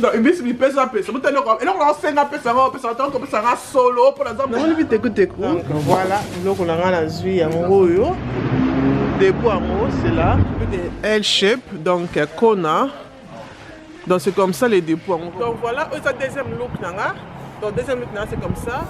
Donc, il dit pesa pesa. Vous tenez comme, et donc on sait un peu ça va, comme ça va solo pour l'exemple. On lui t'écoute. Voilà, donc on a un azui en gros. Debout en haut, c'est là. L-shape, donc Kona. Donc c'est comme ça les dépôts. Donc voilà, c'est deuxième look. Donc deuxième look, c'est comme ça.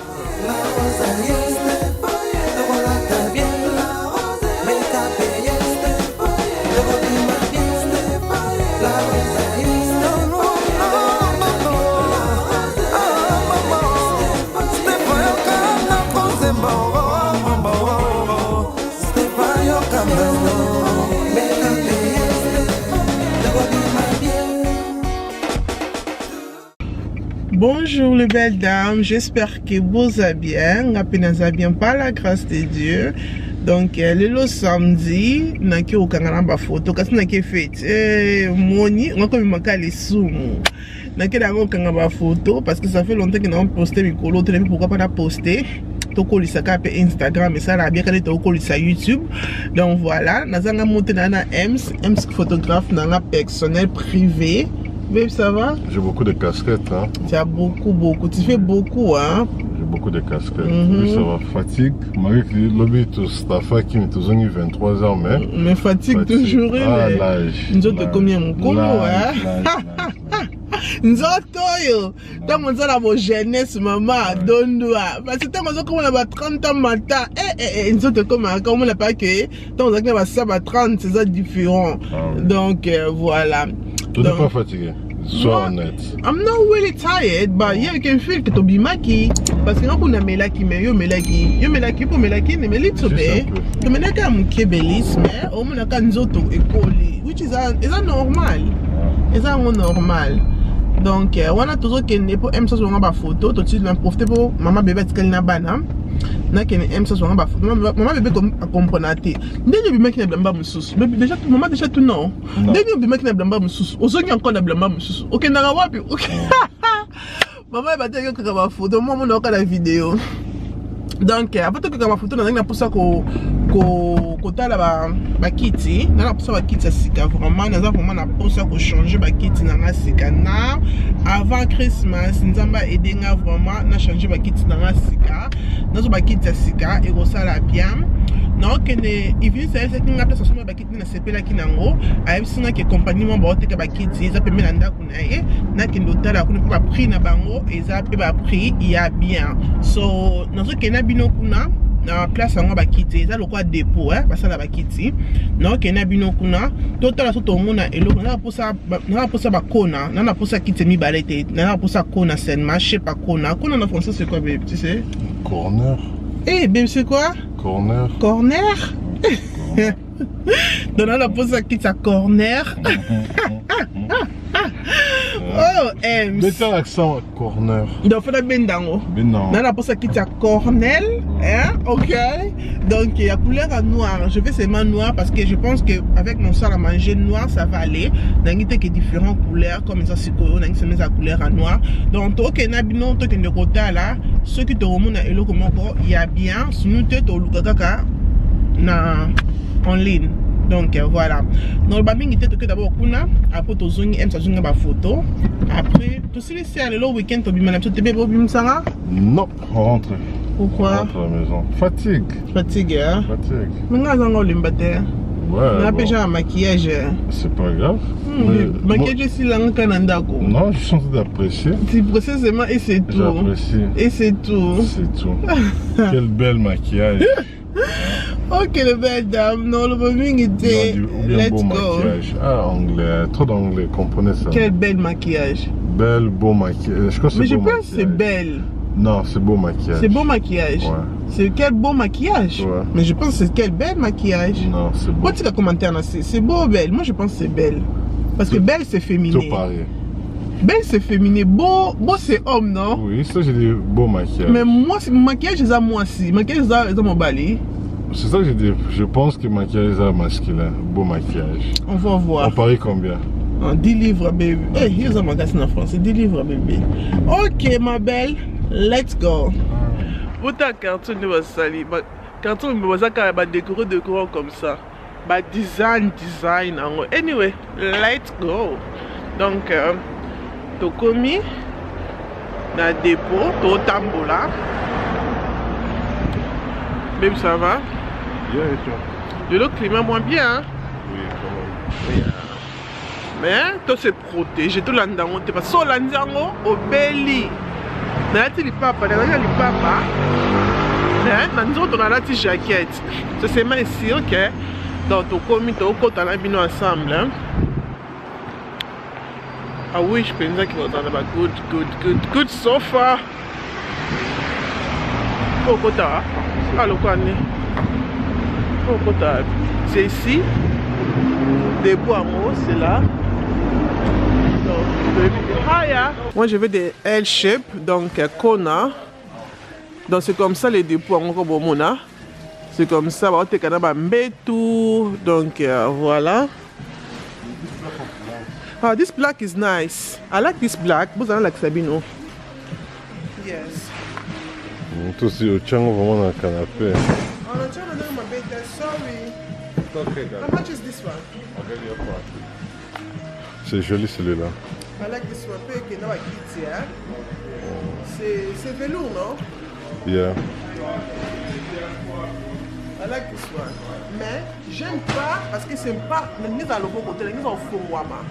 Bonjour les belles dames, j'espère que vous allez bien, bien par la grâce de Dieu. Donc le samedi, naki okangana ba photo kasi naki fête moni, on comme manka les sous. Naki dango okanga ba photo parce que ça fait longtemps que n'a posté mikolo, tu pourquoi pas la poster. Toko lisaka pe Instagram et ça la bien quand toko lisa YouTube. Donc voilà, nazanga monter na Ems photographe nanga personnel privé. Babe, ça va? J'ai beaucoup de casquettes. Hein. Tu as beaucoup. Tu fais beaucoup, hein? J'ai beaucoup de casquettes. Oui, ça va. Fatigue. Marie, l'objet tout Stafa qui me tourne 23 ans, mais fatigue toujours. Ah, l'âge. Nous autres, combien mon colo, hein? Nous autres, tant qu'on a la jeunesse, maman, donne-toi. Parce que tant qu'on a 30 ans matin, nous autres, comme on n'a pas que, tant qu'on a ça 30, c'est ça différent. Donc, voilà. Tu n'es pas fatigué? Sois honnête. I'm not really tired, but yeah, you can feel que tu es maki. Parce que quand on a melaki, mais yo melaki pour melaki, mais little bit. Tu me n'as qu'à m'oublier belis, mais au moins qu'à nous autres école, which is normal. Is that normal? Donc, on a toujours qu'il n'est pas aime ça sur ma photo. Tout de suite, on profite pour maman bébé qui est na banane. Na qu'elle aime ça sur ma photo. Maman bébé comme comprendre. Dès bébé qui n'a blamba musus. Déjà tout maman déjà tout non. Dès bébé qui n'a blamba musus. Aux autres qui encore n'a blamba musus. Ok na wapi. Ok. Maman va dire que ma photo. Moi on a encore la vidéo. Donc après que ma photo, on a pour ça côté là ba kiti, on a pour ça ba kiti sika vraiment, on a vraiment pour ça changer ba kiti na sika na avant Christmas, nous avons aidé vraiment na changer ba kiti na sika, nous ba kiti sika et ça la bien. Non que ne il vient ça c'est une place sur ba kiti na sepela kinango, a singa que compagnie mo ba oteka ba kiti, ça peut mettre ndako na ye, na kindotal a kuna ba prix na bango et ça peut ba prix il y a bien. So nous que na bino kuna na place yango bakiti eza lokwa dépôt basala bakiti na okena bino kuna totala so tomona eloko na posa bakona na posa kiti mibale te na posa kona seulement je sais pas kona en français c'est quoi babe tu sais? Corner. Eh babe c'est quoi? Corner. Donc on a posa kiti à corner. Oh, mettez l'accent corner. Donc, il faut bien dango. Non, on a pour ça qui est cornel, hein, ok. Donc, il y a couleur à noir. Je vais seulement noir parce que je pense que avec mon salle à manger noir, ça va aller. Donc, il y a différentes couleurs comme ça, c'est quoi, on a mis la couleur à noir. Donc, ok, n'abino, toi, tu es de côté là. Ceux qui te remontent à l'eau comme encore, il y a bien. Sinon, tu es au Lukaka en ligne. Donc voilà. Dans le babing, il était d'abord kuna. Après, tu as aime ça jouer ma photo. Après, tu sais si le week-end, tu as bien tu bébé bim sanga. Non, on rentre. Pourquoi? On rentre à la maison. Fatigue, hein? Fatigue. Mais on a un limbateur. Ouais. On a déjà un maquillage. C'est pas grave. Maquillage c'est là en Canada. Non, je suis en train d'apprécier. Tu précisément et c'est tout. J'apprécie. Et c'est tout. C'est tout. Quel bel maquillage. Ok, le belle dame, non, le bombing était. Let's beau go. Maquillage. Ah, anglais, trop d'anglais, comprenez ça. Quel bel maquillage. Beau maquillage. Je crois que mais je pense que c'est belle. Non, c'est beau maquillage. C'est beau maquillage. Ouais. C'est quel beau maquillage. Ouais. Mais je pense que c'est quel bel maquillage. Non, c'est beau. Moi, tu as commenté, c'est beau ou belle? Moi, je pense que c'est belle. Parce que belle, c'est féminin. Tout pareil. Belle, c'est féminin. Beau c'est homme, non? Oui, ça, j'ai dit beau maquillage. Mais moi, maquillage, c'est à moi aussi. Maquillage, c'est à mon balai. C'est ça que j'ai dit. Je pense que maquillage est masculin. Beau maquillage. On va voir. On parie combien? 10 livres, bébé. Hey, here's a magasin en français. 10 livres, bébé. Ok, ma belle. Let's go. Pourtant, carton ne va salir. Carton ne va pas décorer comme ça. Design. Anyway, let's go. Donc, tokomi na dépôt totambola. Baby, ça va? Bien et toi? Le climat moins bien, hein? Oui, quand même. Mais toi c'est protégé, tout l'andango, parce que l'andango au belly. Nalati li papa, nalati li papa. Mais nous on a la petite jaquette. C'est même sûr que dans ton comité au côté on a bien ensemble. Hein? I wish pensais qu'il was on a good so far. Au côté, alors quoi né? Au côté, c'est ici. Debout à moi, c'est là. Moi je veux des L-shape, donc Kona. Donc c'est comme ça les dépôts encore bon mona. C'est comme ça, on tout. Donc voilà. Ah, this black is nice. I like this black. Vous allez like Sabino. Yes. Toi aussi, au Tchango, vraiment dans le canapé. Oh, no, Tchango, no, my baby, sorry. Okay, How much is this one? C'est joli celui-là. I like this one. Okay, now I eat here. C'est velours, non? Yeah. I like this one. Mais j'aime pas parce que c'est pas le mise à l'eau côté, le mise au fond wama.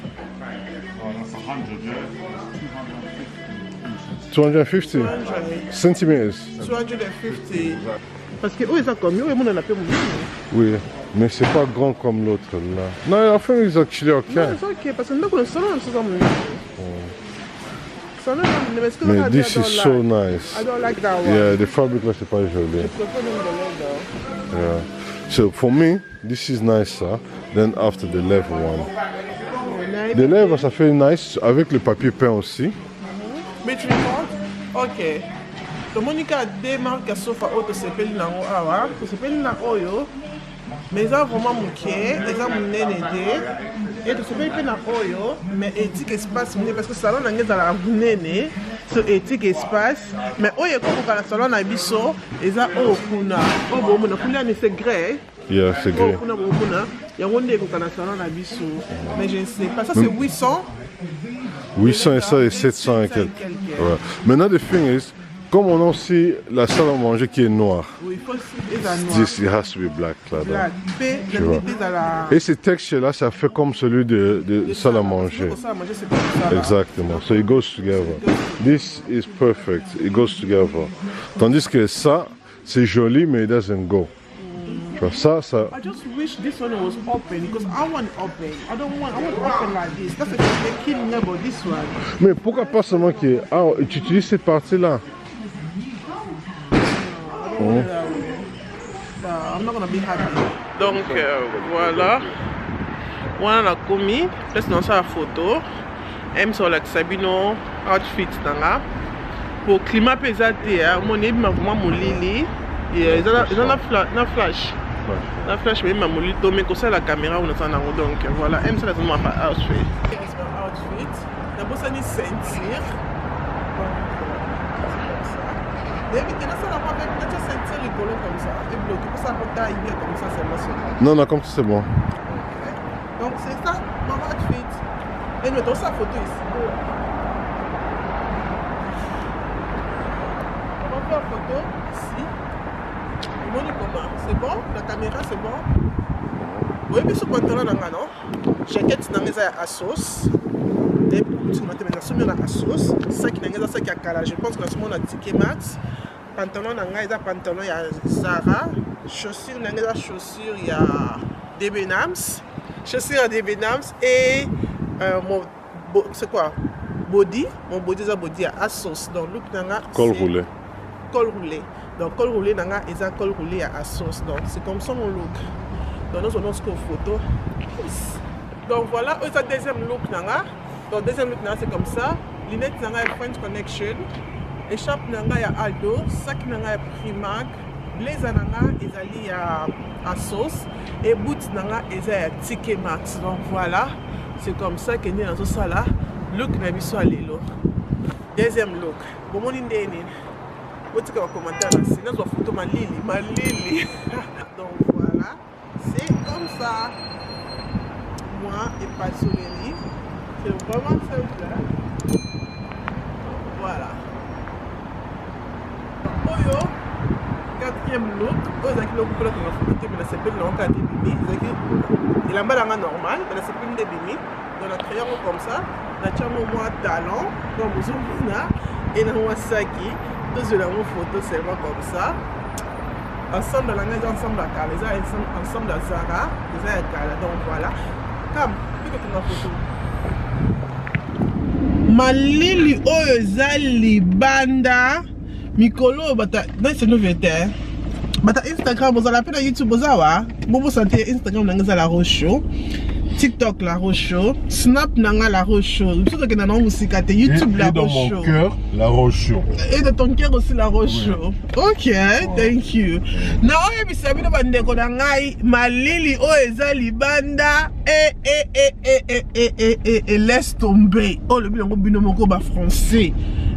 250 centimeters. 250. Parce que où est ça comme eux, on en a fait mon. Oui, mais c'est pas grand comme l'autre là. Non, I think it's actually okay. No, it's okay parce que nous le salon c'est comme. Mais this is so nice. I don't like that one. Yeah, the fabric là c'est pas joli. Yeah. So for me, this is nicer than after the leather one. The leather ça fait nice avec le papier peint aussi. Mais tu vois, ok. Donc Monica a deux marques sauf à auto s'appelle nango awa, s'appelle na oyo. Mais ça vraiment muké, ça munene de. Et tout s'appelle na oyo, mais éthique espace munene parce que salon na ngeza la munene, so éthique espace, mais oyo comme ka salon na biso, ça o kuna, o bo mona kuna mais c'est grès. Yeah, c'est grès. Kuna bo kuna, ya wonde ko kana salon na biso. Mais je ne sais pas, ça c'est 800. 800 et ça et 700 et quelques. Ouais. Maintenant, the thing is, comme on a aussi la salle à manger qui est noire, oui, il faut aussi this it has to be black là. Tu vois. Et ce texture-là, ça fait comme celui de salle à manger. Exactement. So it goes together. This is perfect. It goes together. Tandis que ça, c'est joli, mais it doesn't go. Ça. I just wish this one was open because I want open. I want open like this. That's the killing about this one. Mais pourquoi pas seulement que tu utilises cette partie-là? I'm not gonna be happy. Donc voilà. Voilà la commis. Laisse dans sa photo. M sur la Sabino outfit nanga. Pour climat pesate, mon ébi m'a vraiment mon lili. Et ils ont la flash. La flash mais maman lui tombe comme ça la caméra on attend donc voilà aime ça la zone pas outfit. D'abord ça ni sentir. D'habitude ça la pas avec notre sentir les colons comme ça et bloqué pour ça pour tailler bien comme ça c'est là. Non comme ça c'est bon. Donc c'est ça mon outfit. Et mettons sa photo ici. On va faire la photo ici. C'est bon? La caméra c'est bon? Oui, mais ce pantalon non? Jaquette à sauce. Et tu m'as à sauce. Ça qui n'a ça qui a calé. Je pense que c'est mon ticket max. Pantalon n'a pantalon il y a Zara. Chaussures n'a chaussures il y a Debenhams. Chaussures à Debenhams et c'est quoi? Body. Mon body c'est body à sauce. Donc look n'a col roulé. Col roulé. Donc col roulé nanga et ça col roulé à sauce. Donc c'est comme ça mon look. Donc nous avons une photo. Donc voilà, c'est le deuxième look nanga. Donc deuxième look nanga c'est comme ça. Lunettes nanga est French Connection. Écharpe nanga ya Aldo, sac nanga est Primark. Blazer nanga ezali à sauce et boots nanga ezali à Ticket Max. Donc voilà, c'est comme ça que nous avons ça là. Look na biso alelo. Deuxième look. Bon ni ndeni. Vous avez un commentaire là, c'est notre photo ma Lily. Donc voilà, c'est comme ça. Moi et pas Solélie, c'est vraiment simple. 4e look. Oh, ça qui l'a coupé la photo, mais la CP l'a encore débimi. Il a mal normal, mais la CP l'a débimi. Donc, la triangle comme ça. La chambre moi talon, comme vous avez et dans moi saki. Tous les photos seulement comme ça. Ensemble, la maison ensemble à Kala, ensemble à Zara, les à Kala. Donc voilà. Comme, puis que tu m'as photo. Malili Oyezali Banda Mikolo bata dans cette nouvelle bata Instagram vous allez appeler YouTube vous awa bobo santé Instagram nanga la rocho TikTok la rocho Snap nanga la rocho tout que dans musique YouTube la rocho et dans mon cœur la rocho et de ton cœur aussi la rocho. Ok, thank you. Na oye bisabi na bande ko ngai Malili Oyezali Banda laisse tomber. Oh le bilongo binomoko ba français.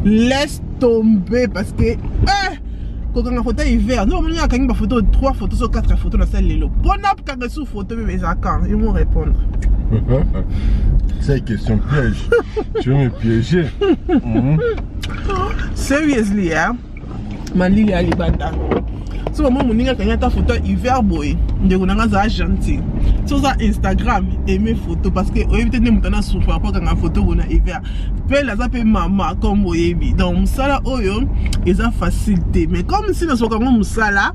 Laisse tomber parce que quand on a photo hiver, nous on a quand même photo 3 photos sur 4 photos dans celle là. Bon n'a pas sous photo mais quand ils vont répondre. C'est une question piège. Tu veux me piéger? Seriously, hein? Malili Alibanda. So moi mon ninga kanya ta photo hiver boy. Ndeko nanga za gentil. So ça Instagram aimer photo parce que oyebite ne mutana souffrir pas quand photo bona hiver. Pe la za pe mama comme oyebi. Donc musala oyo eza facilité mais comme si na soka mo musala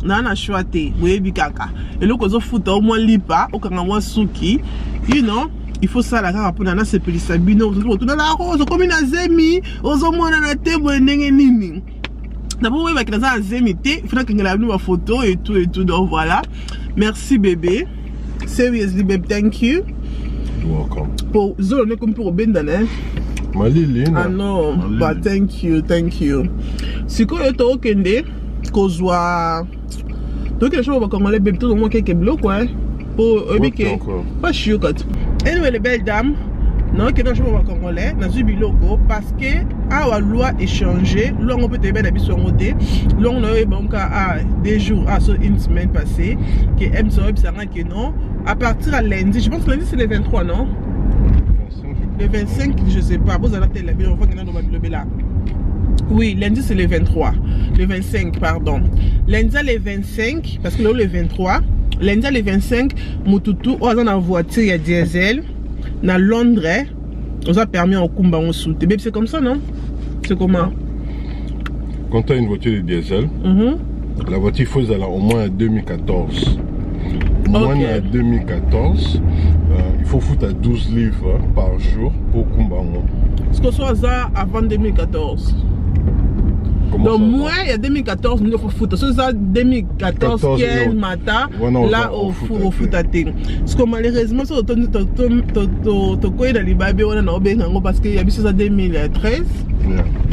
na choix te oyebi kaka. Et loko zo photo au moins lipa o kanga moi suki. You know il faut ça la kaka pona na sepelisa bino to na la rose comme na zemi ozo mona na tembo ndenge nini. D'abord, oui, il y a des invités. Il faut que nous ma photo et tout. Donc voilà. Merci bébé. Seriously, babe, thank you. You're welcome. Pour Zolo, comme pour Bendane. Malili, ah non, bah thank you. Si vous êtes au Kende, qu'on soit. Donc, les choses vont commencer bébé, tout le monde quelques blocs, quoi. Pour éviter. Pas chiant. Anyway, les belles dames. Non, que nous sommes congolais, nous sommes biloko parce que la loi est changée. Là, on peut te bien habiller sur le côté. Là, on a eu des jours, une semaine passée, que M. que non. À partir de lundi, je pense que lundi c'est le 23, non? Le 25, je ne sais pas. Vous allez la ville, on voit que nous avons là. Oui, lundi c'est le 23. Le 25, pardon. Lundi le 25, parce que là, le 23. Lundi le 25, Moutoutou, on a une voiture, il y a diesel. Na Londres, on a permis en Kumba on soute. Mais c'est comme ça, non? C'est comment? Quand tu as une voiture de diesel, la voiture il faut aller au moins à 2014. Au moins à 2014, il faut foutre à 12 livres par jour pour Kumba. Est-ce que soit ça avant 2014? Donc moi il y a 2014 nous faut foutre c'est ça 2014 quel matin là au foot à ting parce que malheureusement ça to quoi dans les babé on a obenga parce que il y a ça 2013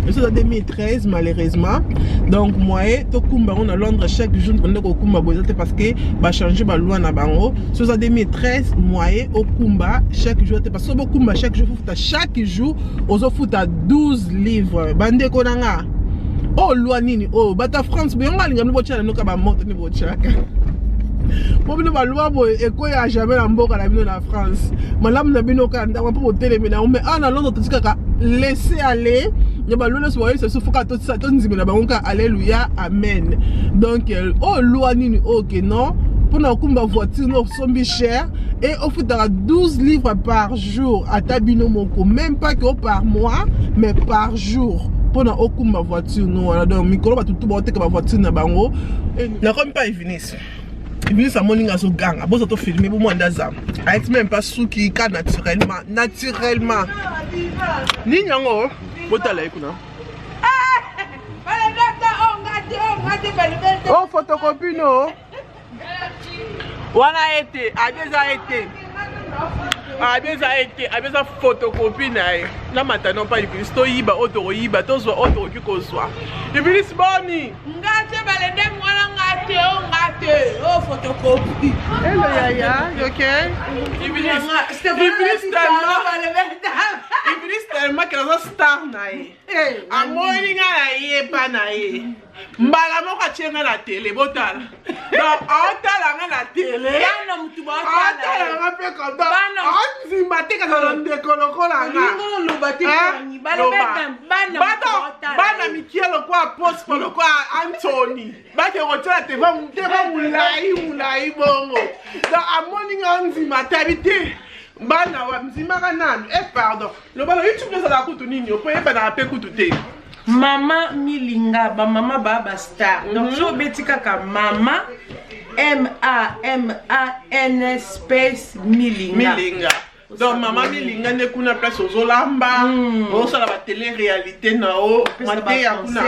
c'est ça 2013 malheureusement donc moi to kumba on a Londres chaque jour on ko kumba bozate parce que ba changer ba loi na bango c'est ça 2013 moi au kumba chaque jour parce que kumba chaque jour foot chaque jour aux foot à 12 livres bande ko nanga. Oh loi nini oh bata France bien on linga mbo tchala noka ba moto ni bo tchaka mo bino ba loi bo e ko ya jamais na mboka na bino na France malamu na bino ka ndako po telemi na mais ana Londres to tika laisser aller ya ba lolo so se so foka to sa to nzimela ba nka alléluia amen donc oh loi nini OK non pour na kumba voiture no sombi cher et au fout 12 livres par jour à tabino moko même pas que par mois mais par jour. Pendant aucune ma voiture nous donc micro ba tout bote que ma voiture na bango na comme pas Venise à moninga so gang abo to filmer pour moi ndaza avec même pas sous qui ka naturellement ni nyango botala ikuna oh photocopie no wana été abeza photocopie na matano pa Iblis to yiba auto yiba to zo auto ki ko zwa Iblis boni ngate balende mwana ngate oh photocopie hello yaya you okay Iblis tellement que la star nae amoni nga ye pa nae mbala moko chenga la télé botala donc otala nga la télé yana mutu botala nga pe comme ça nzimba te ka ndeko lokola nga bana mikie lokwa apostle lokwa Anthony bake rotela te va mulai bongo donc amoni nzima tabite bana wa mzima kanani pardon lo bana YouTube nezala kutu nini opo yeba na pe kutu te Mama Milinga ba mama baba star donc so beti kaka mama MAMAN space Milinga. Donc maman Milinga ne kuna place aux Olamba, on sala la télé-réalité nao, mate ya kuna.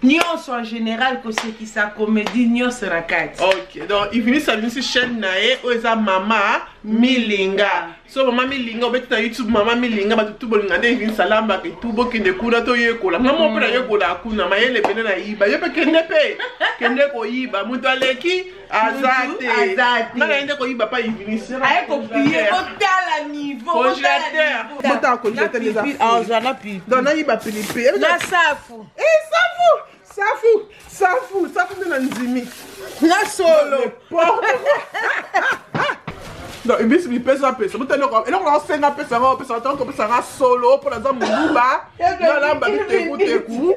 Nyonso en général que c'est qui sa comédie nyonso rakati. OK, donc il finit sa chaîne nae oza mama Milinga. So mama Milinga obeti na YouTube mama Milinga ba tout bolinga nde vin salamba ke tout bokende kuna to yekola. Mama pe na yekola kuna mayele pene na yiba. Yepe kende pe. Kende ko yiba mutu aleki azate. Na ende ko yiba pa ivinisi. Aye ko pier otala niveau. Congélateur. Bota congélateur les affaires. Ah on a pi. Donc na yiba pilipi. Na safu. Safu na nzimi. Na solo. Donc il me pesa. But no ko eloko senga pesa tanko pesa solo pour la zamu luba. Na lamba teku.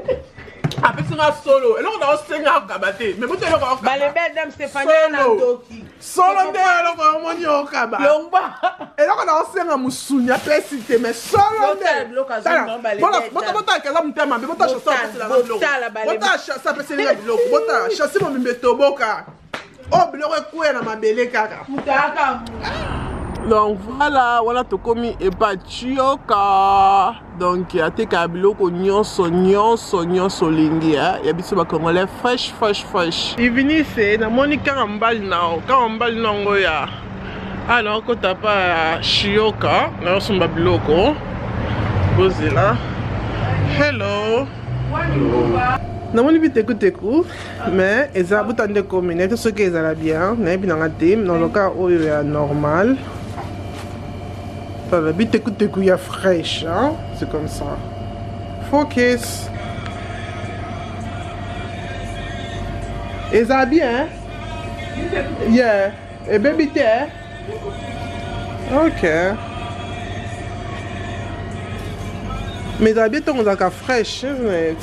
Apesi nga solo. Eloko na senga kabate. Mais but eloko ba le belle dame Stéphanie na Toki. Solo nde eloko moni okaba. Longba. Eloko na senga musunya pesi te mais solo nde. Bota kaza mutema be bota chasa pesi la biloko. Bota chasa pesi la biloko. Bota chasi mo mimbeto boka. Oh, biloko ekwe na mabele kaka. Donc voilà, voilà tokomi epachioka. Donc ateka biloko nyonso lingi ya biso ba congolais fresh. Ivini se na monika mbali nao, ka mbali nango ya. Alors ko tapa chioka, na somba biloko. Bozela. Hello. Namoni biteku mais eza butande commune tout ce qui est là bien na bi na team dans le cas où il est normal. La biteku ya fraîche hein, c'est comme ça. Focus. Eza bien. Yeah, et baby te. OK. Mais eza bien ton zaka fraîche, hein.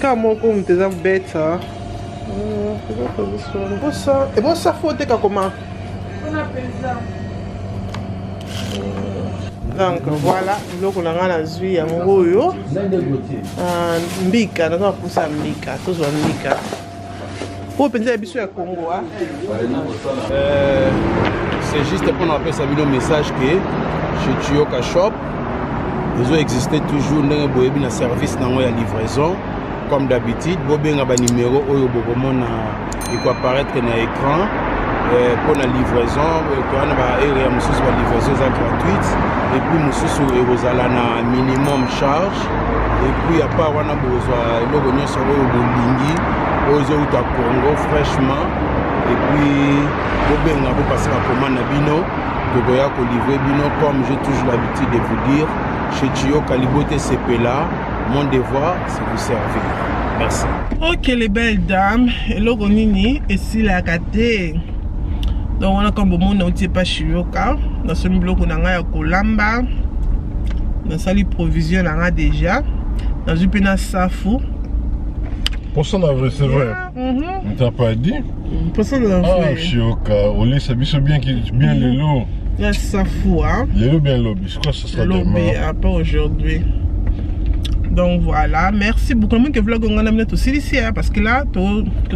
Comment comme tu es bête ça? Et bon ça faut te comment? On appelle ça. Donc voilà, donc on a un azui à ngoyo. Mbika, on a poussé mbika, tout ça mbika. Pour penser à biso ya Congo hein. C'est juste pour nous appeler ça un message que chez Chioka Shop, ils ont existé toujours dans le service de livraison. Comme d'habitude, vous avez un numéro qui peut apparaître dans l'écran pour la livraison. Pour la livraison gratuite. Et puis, nous avons un minimum charge. Et puis, à part, nous avons besoin de Congo fraîchement. Et puis, vous avez passé la commande à Bino. Vous avez livrer Bino, comme j'ai toujours l'habitude de vous dire, chez Chioka Libote CP là, mon devoir, c'est vous servir. Merci. Ok, les belles dames, hello Ronini, et si la gâté. Donc, on a comme bon, on n'est pas Chioka. Dans ce bloc, on a un Kolamba. Dans ça, les provisions, on a déjà. Dans une pena Safou. Pour ça, c'est vrai. On t'a pas dit? Pour ça, Chioka, au lait, ça bise bien le lot. Il y a Safou, hein? Le lot bien lobby, je crois que ce sera demain. Lobby, pas aujourd'hui. Donc voilà, merci beaucoup. Que vlog on a amené aussi ici, parce que là, tu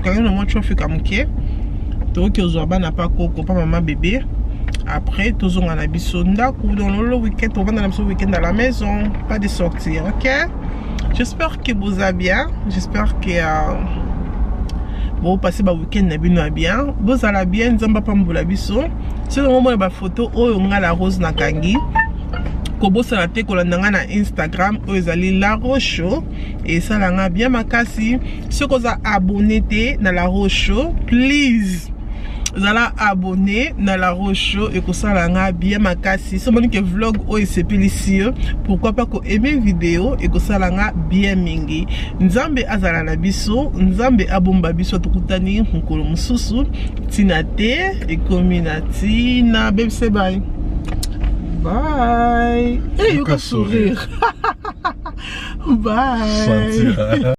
quand même moi tu fais comme qui, tu que Zoaba n'a pas coco, pas maman bébé. Après, tu on a bisonda dans le week-end, on va dans le week-end à la maison, pas de sortir, ok? J'espère que vous allez bien. J'espère que vous passez le week-end bien. Vous allez bien, vous allez pas me la biso. C'est le moment de la photo où on a la rose nakangi. Kobo salate kolandanga na Instagram ezali La Rose Show et ça langa bien makasi. Si vous êtes abonné na La Rose Show, please zala abonné na La Roche et que ça langa bien makasi so moni que vlog o esepelisi pourquoi pas ko aimer vidéo et que ça langa bien mingi nzambe azala na biso nzambe abomba biso tukutani nkolo mususu tina te ekominati na bebse bye bye. Hey, you can sourire. Bye.